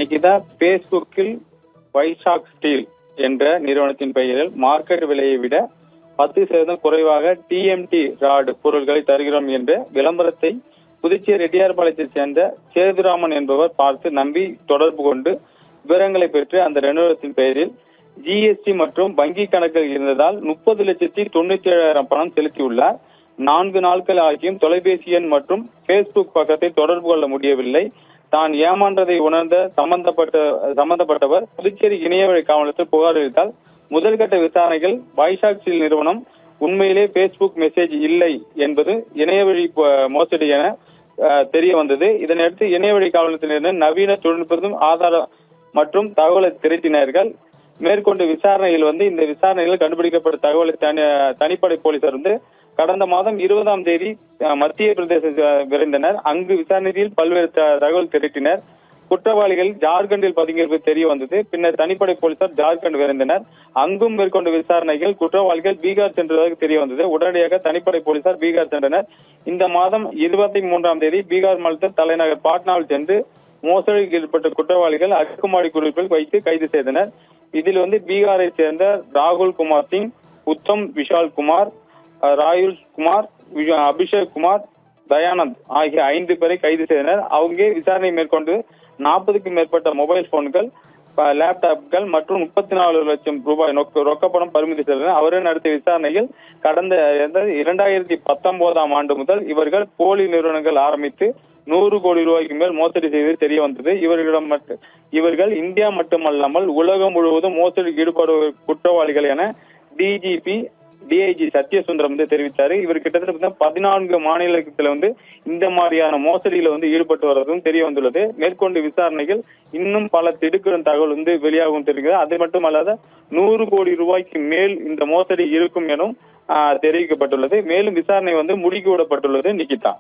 நிகிதா, பேஸ்புக்கில் வைசாக் ஸ்டீல் என்ற நிறுவனத்தின் பெயரில் மார்க்கெட் விலையை விட 10% குறைவாக டிஎம்டி ராட் பொருட்களை தருகிறோம் என்ற விளம்பரத்தை புதுச்சேரி ரெட்டியார்பாளையத்தைச் சேர்ந்த சேதுராமன் என்பவர் பார்த்து நம்பி தொடர்பு கொண்டு விவரங்களை பெற்று அந்த நிறுவனத்தின் பெயரில் ஜிஎஸ்டி மற்றும் வங்கி கணக்கில் இருந்ததால் 30,97,000 பணம் செலுத்தியுள்ளார். 4 நாட்கள் ஆகியும் தொலைபேசி எண் மற்றும் பேஸ்புக் பக்கத்தை தொடர்பு கொள்ள முடியவில்லை. தான் ஏமாற்றதை உணர்ந்த சம்பந்தப்பட்டவர் புதுச்சேரி இணையவழி காவலத்தில் புகார் அளித்தால் முதல்கட்ட விசாரணைகள் வைசாக் ஸ்டீல் நிறுவனம் உண்மையிலே பேஸ்புக் மெசேஜ் இல்லை என்பது இணையவழி மோசடி என தெரிய வந்தது. இதனையடுத்து இணையவழி காவலத்தினர் நவீன தொழில்நுட்பத்தும் ஆதார மற்றும் தகவலை திரட்டினார்கள். மேற்கொண்டு விசாரணையில் இந்த விசாரணையில் கண்டுபிடிக்கப்பட்ட தகவலை தனிப்படை போலீசார் கடந்த மாதம் 20ஆம் தேதி மத்திய பிரதேச விரைந்தனர். அங்கு விசாரணையில் பல்வேறு தகவல் திரட்டினர். குற்றவாளிகள் ஜார்க்கண்டில் பதுங்கியிருப்பது தெரிய வந்தது. பின்னர் தனிப்படை போலீசார் ஜார்க்கண்ட் விரைந்தனர். அங்கும் மேற்கொண்ட விசாரணைகள் குற்றவாளிகள் பீகார் சென்றதாக தெரிய வந்தது. உடனடியாக தனிப்படை போலீசார் பீகார் சென்றனர். இந்த மாதம் 23ஆம் தேதி பீகார் மாநிலத்தின் தலைநகர் பாட்னாவில் சென்று மோசடியில் ஈடுபட்ட குற்றவாளிகள் அடுக்குமாடி குழுக்கள் வைத்து கைது செய்தனர். இதில் பீகாரை சேர்ந்த ராகுல் குமார் சிங், உத்தம் விஷால் குமார், ராயுல் குமார், அபிஷேக் குமார், தயானந்த் ஆகிய 5 பேரை கைது செய்தனர். அவங்க விசாரணை மேற்கொண்டு 40க்கும் மேற்பட்ட மொபைல் போன்கள், லேப்டாப்கள் மற்றும் 34 லட்சம் ரூபாய் ரொக்கப்பணம் பறிமுதல் செய்தனர். அவரை நடத்திய விசாரணையில் கடந்த 2019ஆம் ஆண்டு முதல் இவர்கள் போலி நிறுவனங்கள் ஆரம்பித்து 100 கோடி ரூபாய்க்கு மேல் மோசடி செய்தது தெரிய வந்தது. இவர்கள் இந்தியா மட்டுமல்லாமல் உலகம் முழுவதும் மோசடியில் ஈடுபடுவது குற்றவாளிகள் என டிஐஜி சத்யசுந்தரம் தெரிவித்தாரு. இவர் கிட்டத்தட்ட 14 மாநிலத்தில் இந்த மாதிரியான மோசடியில ஈடுபட்டு வருவதும் தெரிய வந்துள்ளது. மேற்கொண்டு விசாரணைகள் இன்னும் பல திடுக்கிடும் தகவல் வெளியாகவும் தெரிகிறது. அது மட்டுமல்லாத 100 கோடி ரூபாய்க்கு மேல் இந்த மோசடி இருக்கும் எனவும் தெரிவிக்கப்பட்டுள்ளது. மேலும் விசாரணை முடுக்கி விடப்பட்டுள்ளது. நிகிதா.